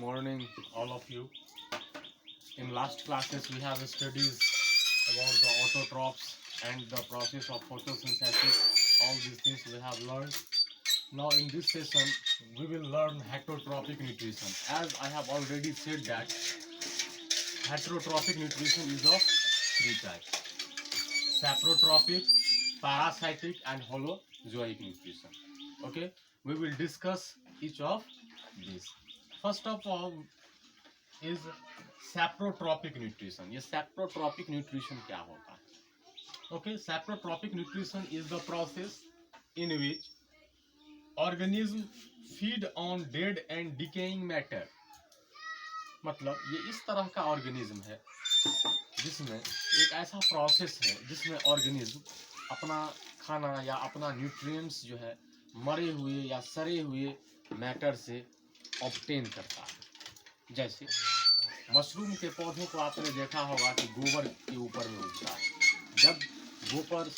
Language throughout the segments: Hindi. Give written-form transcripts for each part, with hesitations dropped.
morning, all of you. In last classes, we have studies about the autotrophs and the process of photosynthesis. All these things we have learned. Now, in this session, we will learn heterotrophic nutrition. As I have already said that heterotrophic nutrition is of three types: saprotrophic, parasitic, and holozoic nutrition. Okay, we will discuss each of these. First of all is saprotrophic nutrition. ये saप्रोट्रॉपिक न्यूट्रिशन क्या होता है? Okay, saprotrophic nutrition is the process in which organism feed on dead and decaying matter. मतलब ये इस तरह का ऑर्गेनिज्म है जिसमें एक ऐसा प्रोसेस है जिसमें ऑर्गेनिज्म अपना खाना या अपना न्यूट्रिएंट्स जो है मरे हुए या सड़े हुए मैटर से ऑब्टेन करता है। जैसे मशरूम के पौधों को आपने देखा होगा कि गोबर के ऊपर में उगता है। जब गोबर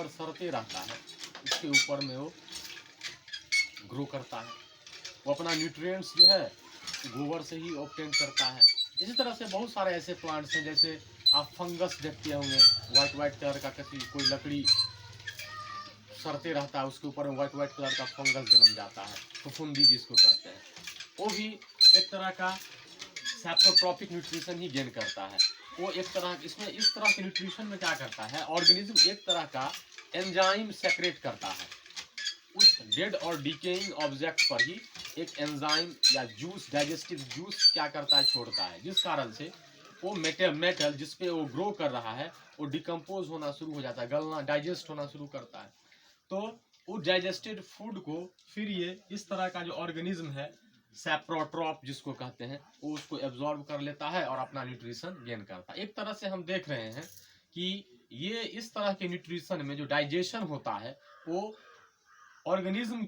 सड़ते रहता है उसके ऊपर में वो ग्रो करता है। वो अपना न्यूट्रिएंट्स जो है गोबर से ही ऑब्टेन करता है। इसी तरह से बहुत सारे ऐसे प्लांट्स हैं, जैसे आप फंगस देखते होंगे, वाइट कलर का, कोई लकड़ी सड़ते रहता है उसके ऊपर में वाइट कलर का फंगस जन्म जाता है, फफूंदी जिसको कहते हैं। वो भी एक तरह का सैप्रोट्रॉपिक न्यूट्रिशन ही गेन करता है। वो एक तरह इसमें इस तरह के न्यूट्रिशन में क्या करता है, ऑर्गेनिज्म एक तरह का एंजाइम सेक्रेट करता है। उस डेड और डिकेइंग ऑब्जेक्ट पर ही एक एंजाइम या जूस, डाइजेस्टिव जूस क्या करता है, छोड़ता है, जिस कारण से वो मेटल जिसपे वो ग्रो कर रहा है वो डिकम्पोज होना शुरू हो जाता है, गलना, डाइजेस्ट होना शुरू करता है। तो वो डाइजेस्टेड फूड को फिर ये इस तरह का जो ऑर्गेनिज्म है सैप्रोट्रॉप जिसको कहते हैं, वो उसको एब्जॉर्ब कर लेता है और अपना न्यूट्रिशन गेन करता है। एक तरह से हम देख रहे हैं कि ये इस तरह के न्यूट्रिशन में जो डाइजेशन होता है वो ऑर्गेनिज्म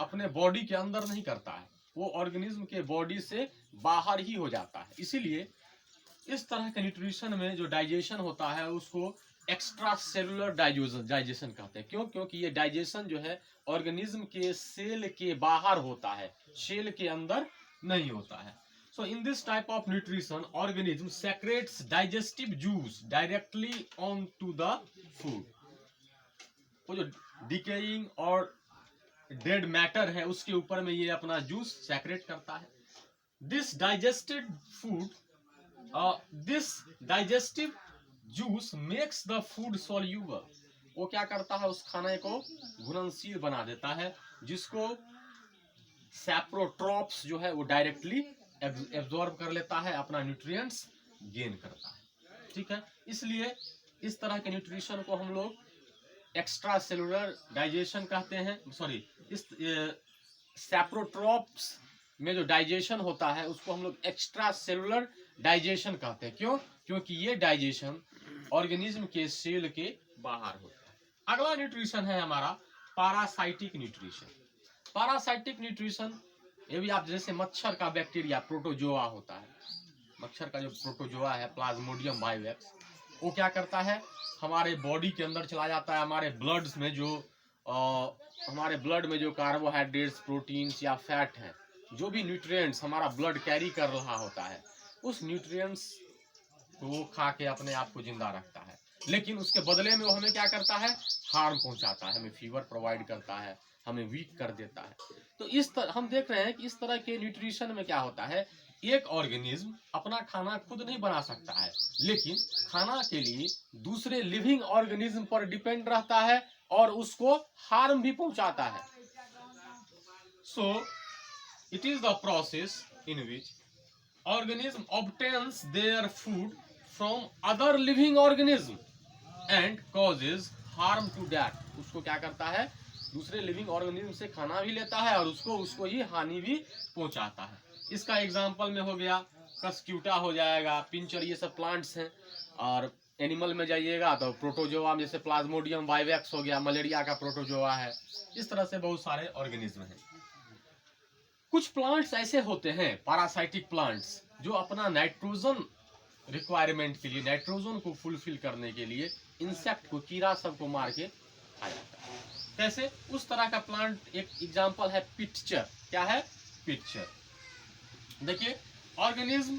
अपने बॉडी के अंदर नहीं करता है, वो ऑर्गेनिज्म के बॉडी से बाहर ही हो जाता है। इसीलिए इस तरह के न्यूट्रिशन में जो डाइजेशन होता है उसको एक्स्ट्रा सेलुलर डाइजेशन कहते हैं। क्यों? क्योंकि ये डाइजेशन जो है ऑर्गेनिज्म के सेल के बाहर होता है, सेल के अंदर नहीं होता है। So in this type of nutrition organism secretes digestive juice directly on to the food. वो जो डिकेइंग और डेड मैटर है उसके ऊपर में ये अपना जूस सेक्रेट करता है। This digested food this digestive juice makes the food soluble. वो क्या करता है, उस खाने को घुलनशील बना देता है, जिसको सैप्रोट्रॉप्स जो है वो डायरेक्टली एब्जॉर्ब कर लेता है, अपना न्यूट्रिएंट्स गेन करता है। ठीक है, इसलिए इस तरह के न्यूट्रिशन को हम लोग एक्स्ट्रा सेलुलर डाइजेशन कहते हैं। सॉरी, इस सैप्रोट्रॉप्स में जो डाइजेशन होता है उसको हम लोग एक्स्ट्रा सेलुलर डाइजेशन कहते हैं। क्यों? क्योंकि ये डाइजेशन ऑर्गेनिज्म के सेल के बाहर होता है। अगला न्यूट्रिशन है हमारा पैरासाइटिक न्यूट्रिशन। पैरासाइटिक न्यूट्रिशन, ये भी आप जैसे मच्छर का बैक्टीरिया प्रोटोजोआ होता है, मच्छर का जो प्रोटोजोआ है प्लाज्मोडियम वाइवेक्स, वो क्या करता है, हमारे बॉडी के अंदर चला जाता है। हमारे ब्लड में जो कार्बोहाइड्रेट्स, प्रोटीन्स या फैट है, जो भी न्यूट्रिएंट्स हमारा ब्लड कैरी कर रहा होता है, उस न्यूट्रिएंट्स को वो खा के अपने आप को जिंदा रखता है। लेकिन उसके बदले में वो हमें क्या करता है, हार्म पहुंचाता है, हमें फीवर प्रोवाइड करता है, हमें वीक कर देता है। तो इस तरह हम देख रहे हैं कि इस तरह के न्यूट्रिशन में क्या होता है, एक ऑर्गेनिज्म अपना खाना खुद नहीं बना सकता है, लेकिन खाना के लिए दूसरे लिविंग ऑर्गेनिज्म पर डिपेंड रहता है और उसको हार्म भी पहुंचाता है। So it is the process in which organism obtains their food from other living organism and causes harm to that। उसको क्या करता है, दूसरे लिविंग ऑर्गेनिज्म से खाना भी लेता है और उसको ही हानि भी पहुंचाता है। इसका एग्जांपल में हो गया कस्क्यूटा हो जाएगा, पिंचर, ये सब प्लांट्स हैं। और एनिमल में जाइएगा तो प्रोटोजोआ में जैसे प्लाज्मोडियम वाइवेक्स हो गया, मलेरिया का प्रोटोजोआ है। इस तरह से बहुत सारे ऑर्गेनिज्म हैं। कुछ प्लांट्स ऐसे होते हैं पैरासाइटिक प्लांट्स जो अपना नाइट्रोजन रिक्वायरमेंट के लिए, नाइट्रोजन को फुलफिल करने के लिए इंसेक्ट को, कीड़ा सबको मार के खा जाता है। कैसे? उस तरह का प्लांट एक एग्जांपल है पिटचर। क्या है? पिटचर। देखिए ऑर्गेनिज्म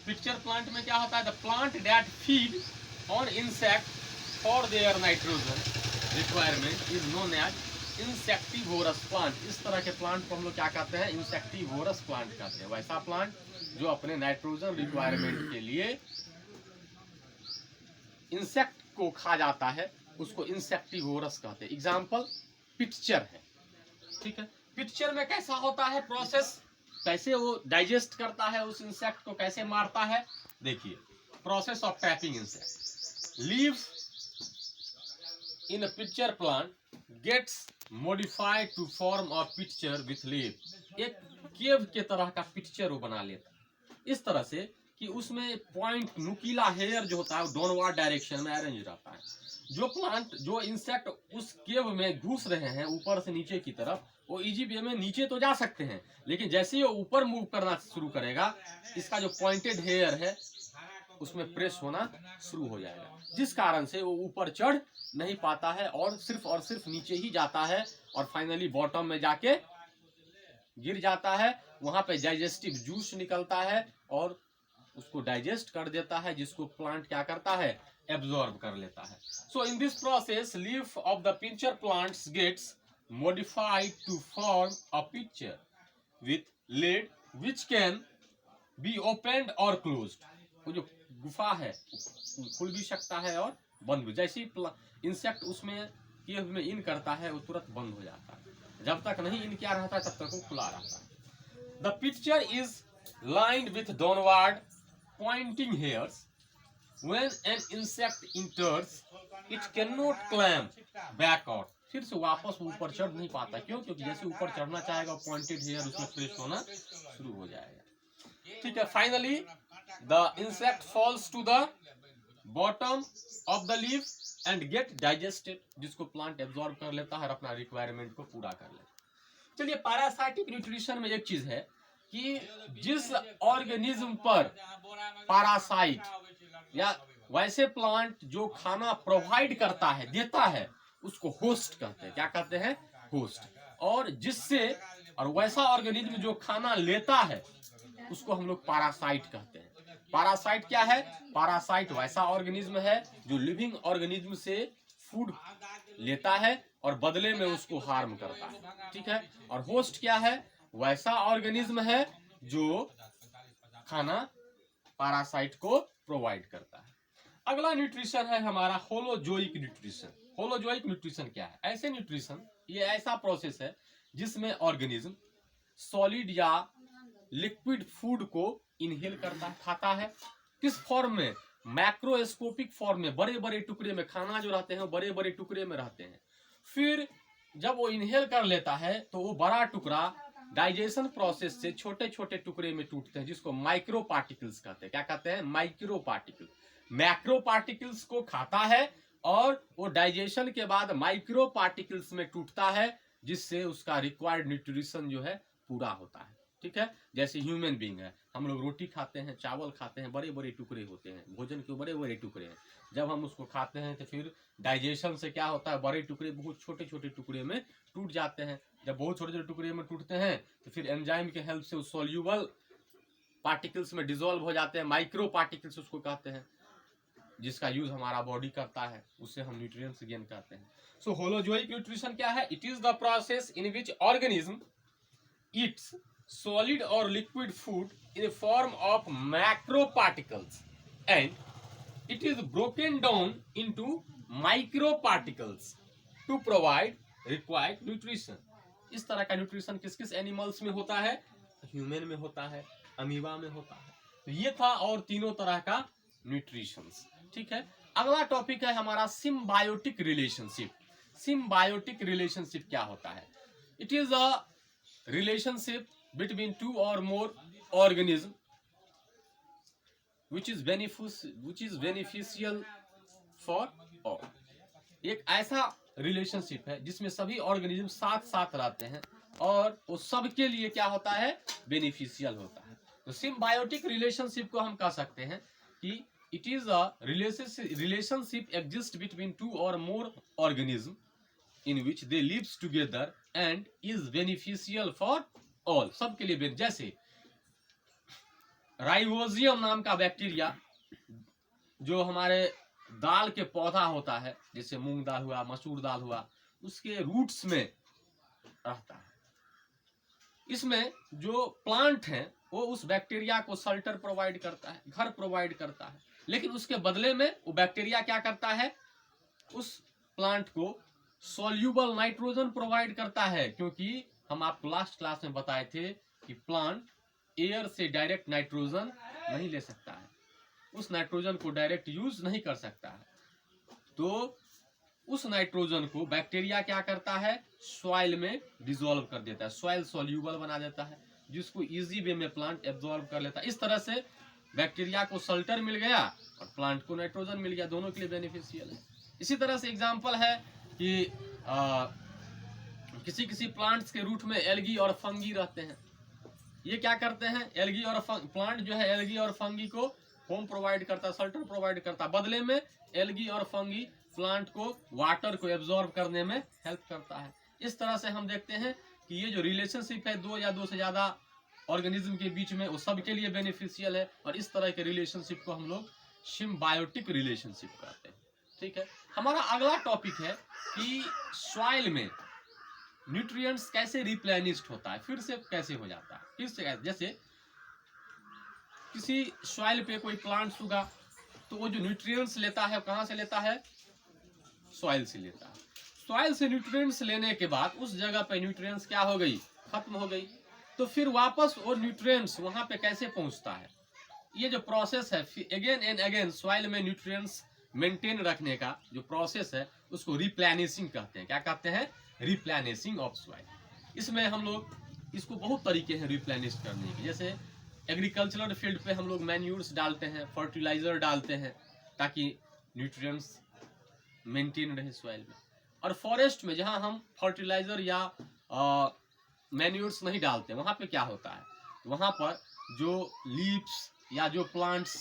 पिक्चर प्लांट में क्या होता है, the plant that feed on insect for their nitrogen requirement is known as insectivorous plant. इस तरह के प्लांट को हम लोग क्या कहते हैं, इंसेक्टिवोरस प्लांट कहते हैं। वैसा प्लांट जो अपने नाइट्रोजन रिक्वायरमेंट के लिए इंसेक्ट को खा जाता है उसको इंसेक्टिवोरस कहते हैं। एग्जाम्पल पिक्चर है, ठीक है। पिक्चर में कैसा होता है प्रोसेस, कैसे वो डाइजेस्ट करता है उस इंसेक्ट को, कैसे मारता है। देखिए process of trapping insect, leave in a pitcher plant gets modified to form a pitcher with leave. एक केव के तरह का पिक्चर वो बना लेता है इस तरह से कि उसमें पॉइंट नुकीला हेयर जो होता है वो डाउनवर्ड डायरेक्शन में अरेंज रहता है। जो प्लांट जो इंसेक्ट उस केव में घुस रहे हैं ऊपर से नीचे की तरफ, वो इजी वे में नीचे तो जा सकते हैं, लेकिन जैसे ही वो ऊपर मूव करना शुरू करेगा इसका जो पॉइंटेड हेयर है उसमें प्रेस होना शुरू हो जाएगा, जिस कारण से वो ऊपर चढ़ नहीं पाता है और सिर्फ नीचे ही जाता है और फाइनली बॉटम में जाके गिर जाता है। वहां पे डाइजेस्टिव जूस निकलता है और उसको डाइजेस्ट कर देता है, जिसको प्लांट क्या करता है, एब्जॉर्ब कर लेता है। So in this process leaf of the pitcher plants gets modified to form a picture with lid which can be opened or closed। वो जो गुफा है खुल भी सकता है और बंद भी, जैसे ही इंसेक्ट उसमें केव में इन करता है वो तुरंत बंद हो जाता है, जब तक नहीं इन किया रहता तब तक वो खुला रहता है। The picture is lined with downward pointing hairs। When an insect enters, it cannot climb back out। फिर से वापस ऊपर चढ़ नहीं पाता, क्यों? क्योंकि जैसे ऊपर चढ़ना चाहेगा पॉइंटेड हेयर उसमें प्रेस होना शुरू हो जाएगा, ठीक है। Finally the insect falls to the bottom of the leaf and get digested, जिसको प्लांट एब्जॉर्ब कर लेता है और अपना रिक्वायरमेंट को पूरा कर लेता है। चलिए पैरासाइटिक न्यूट्रिशन में एक चीज है कि जिस ऑर्गेनिज्म पर पैरासाइट या वैसे प्लांट जो खाना प्रोवाइड करता है देता है उसको होस्ट कहते हैं। क्या कहते हैं? होस्ट। और जिससे और वैसा ऑर्गेनिज्म जो खाना लेता है उसको हम लोग पैरासाइट कहते हैं। पैरासाइट क्या है? पैरासाइट वैसा ऑर्गेनिज्म है जो लिविंग ऑर्गेनिज्म से फूड लेता है और बदले में उसको हार्म करता है, ठीक है। और होस्ट क्या है? वैसा ऑर्गेनिज्म है जो खाना पैरासाइट को प्रोवाइड करता है। अगला न्यूट्रिशन है हमारा होलोजोइक न्यूट्रिशन। होलोजोइक न्यूट्रिशन क्या है? ऐसे न्यूट्रिशन, ये ऐसा प्रोसेस है जिसमें ऑर्गेनिज्म सॉलिड या लिक्विड फूड को इनहेल करता है, खाता है। किस फॉर्म में? मैक्रोस्कोपिक फॉर्म में, बड़े बड़े टुकड़े में। खाना जो रहते हैं बड़े बड़े टुकड़े में रहते हैं। फिर जब वो इनहेल कर लेता है तो वो बड़ा टुकड़ा डाइजेशन प्रोसेस से छोटे छोटे टुकड़े में टूटते हैं, जिसको माइक्रो पार्टिकल्स कहते हैं। क्या कहते हैं? Micro particle. मैक्रो पार्टिकल्स को खाता है और वो डाइजेशन के बाद माइक्रो पार्टिकल्स में टूटता है, जिससे उसका रिक्वायर्ड न्यूट्रिशन जो है पूरा होता है, ठीक है। जैसे ह्यूमन बीइंग है, हम लोग रोटी खाते हैं, चावल खाते हैं, बड़े बड़े टुकड़े होते हैं, भोजन के बड़े बड़े टुकड़े हैं। जब हम उसको खाते हैं तो फिर डाइजेशन से क्या होता है, बड़े टुकड़े बहुत छोटे छोटे टुकड़े में टूट जाते हैं। जब बहुत छोटे छोटे टुकड़े में टूटते हैं तो फिर एंजाइम के हेल्प से सोल्यूबल पार्टिकल्स में डिसॉल्व हो जाते हैं, माइक्रो पार्टिकल्स उसको कहते हैं, जिसका यूज हमारा बॉडी करता है, उससे हम न्यूट्रिएंट्स गेन करते हैं। सो होलोजोइक न्यूट्रिशन क्या है? It is the process in which organism Yeats solid or liquid food in the form of macro particles and it is broken down into micro particles to provide required nutrition। इस तरह का न्यूट्रिशन किस किस एनिमल्स में होता है? ह्यूमन में होता है, अमीबा में होता है। तो ये था और तीनों तरह का न्यूट्रिशंस, ठीक है। अगला टॉपिक है हमारा सिम्बायोटिक रिलेशनशिप। सिम्बायोटिक रिलेशनशिप क्या होता है? It is a relationship between two or more organisms which is beneficial for all। एक ऐसा रिलेशनशिप है जिसमें सभी ऑर्गेनिज्म साथ साथ रहते हैं और वो सबके लिए क्या होता है? बेनिफिशियल होता है। तो सिम्बायोटिक रिलेशनशिप को हम कह सकते हैं कि it is a relationship exist between two और मोर organism in which they lives together and is beneficial for all। सबके लिए जैसे राइवोजियम नाम का बैक्टीरिया जो हमारे दाल के पौधा होता है, जैसे मूंग दाल हुआ, मसूर दाल हुआ, उसके रूट्स में रहता है। इसमें जो प्लांट है वो उस बैक्टीरिया को शेल्टर प्रोवाइड करता है, घर प्रोवाइड करता है, लेकिन उसके बदले में वो बैक्टीरिया क्या करता है, उस प्लांट को सॉल्यूबल नाइट्रोजन प्रोवाइड करता है, क्योंकि हम आपको लास्ट क्लास में बताए थे कि प्लांट एयर से डायरेक्ट नाइट्रोजन नहीं ले सकता है, उस नाइट्रोजन को डायरेक्ट यूज नहीं कर सकता है। तो उस नाइट्रोजन को बैक्टीरिया क्या करता है, सॉइल में डिसॉल्व कर देता है, सॉइल सॉल्यूबल बना देता है, जिसको इजी वे में प्लांट एब्जॉर्ब कर लेता है। इस तरह से बैक्टीरिया को शेल्टर मिल गया और प्लांट को नाइट्रोजन मिल गया, दोनों के लिए बेनिफिशियल है। इसी तरह से एग्जांपल है कि किसी किसी प्लांट्स के रूट में एल्गी और फंगी रहते हैं। ये क्या करते हैं, एल्गी और प्लांट जो है एल्गी और फंगी को होम प्रोवाइड करता है, शेल्टर प्रोवाइड करता है, बदले में एल्गी और फंगी प्लांट को वाटर को एब्जॉर्ब करने में हेल्प करता है। इस तरह से हम देखते हैं कि ये जो रिलेशनशिप है दो या दो से ज्यादा ऑर्गेनिज्म के बीच में, वो सबके लिए बेनिफिशियल है, और इस तरह के रिलेशनशिप को हम लोग सिम्बायोटिक रिलेशनशिप कहते हैं। ठीक है, हमारा अगला टॉपिक है कि सॉइल में न्यूट्रिएंट्स कैसे रिप्लेनिश्ड होता है, फिर से कैसे हो जाता है, फिर से कैसे, जैसे किसी सॉइल पे कोई प्लांट्स उगा तो वो जो न्यूट्रिएंट्स लेता है कहाँ से लेता है, सॉइल से लेता है। सॉइल से न्यूट्रिएंट्स लेने के बाद उस जगह पे न्यूट्रिएंट्स क्या हो गई, खत्म हो गई, तो फिर वापस वो न्यूट्रिएंट्स वहां पे कैसे पहुंचता है, ये जो प्रोसेस है अगेन एंड अगेन सॉइल में न्यूट्रिएंट्स मेंटेन रखने का जो प्रोसेस है उसको रिप्लेनिशिंग कहते हैं। क्या कहते हैं, रिप्लेनिशिंग ऑफ सॉइल। इसमें हम लोग इसको बहुत तरीके हैं रिप्लेनिश करने के, जैसे एग्रीकल्चरल फील्ड पे हम लोग मैन्यूर्स डालते हैं, फर्टिलाइजर डालते हैं ताकि न्यूट्रिएंट्स मेंटेन रहे सॉइल में। और फॉरेस्ट में जहां हम फर्टिलाइजर या मैन्यूर्स नहीं डालते, वहां पे क्या होता है, वहां पर जो लीव्स या जो प्लांट्स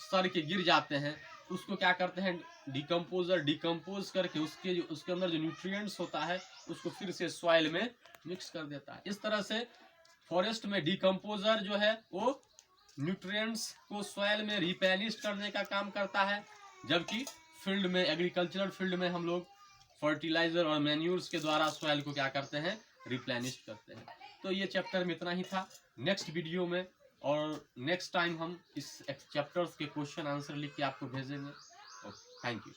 सड़ के गिर जाते हैं उसको क्या करते हैं, डिकम्पोजर डिकम्पोज करके उसके अंदर जो न्यूट्रिएंट्स होता है उसको फिर से सॉइल में मिक्स कर देता है। इस तरह से फॉरेस्ट में डिकम्पोजर जो है वो न्यूट्रिएंट्स को सॉइल में रिप्लेनिश करने का काम करता है, जबकि फील्ड में एग्रीकल्चरल फील्ड में हम लोग फर्टिलाइजर और मैन्यूर्स के द्वारा सॉइल को क्या करते हैं, रिप्लेनिश करते हैं। तो ये चैप्टर में इतना ही था। नेक्स्ट वीडियो में और नेक्स्ट टाइम हम इस चैप्टर्स के क्वेश्चन आंसर लिख के आपको भेजेंगे। Thank you.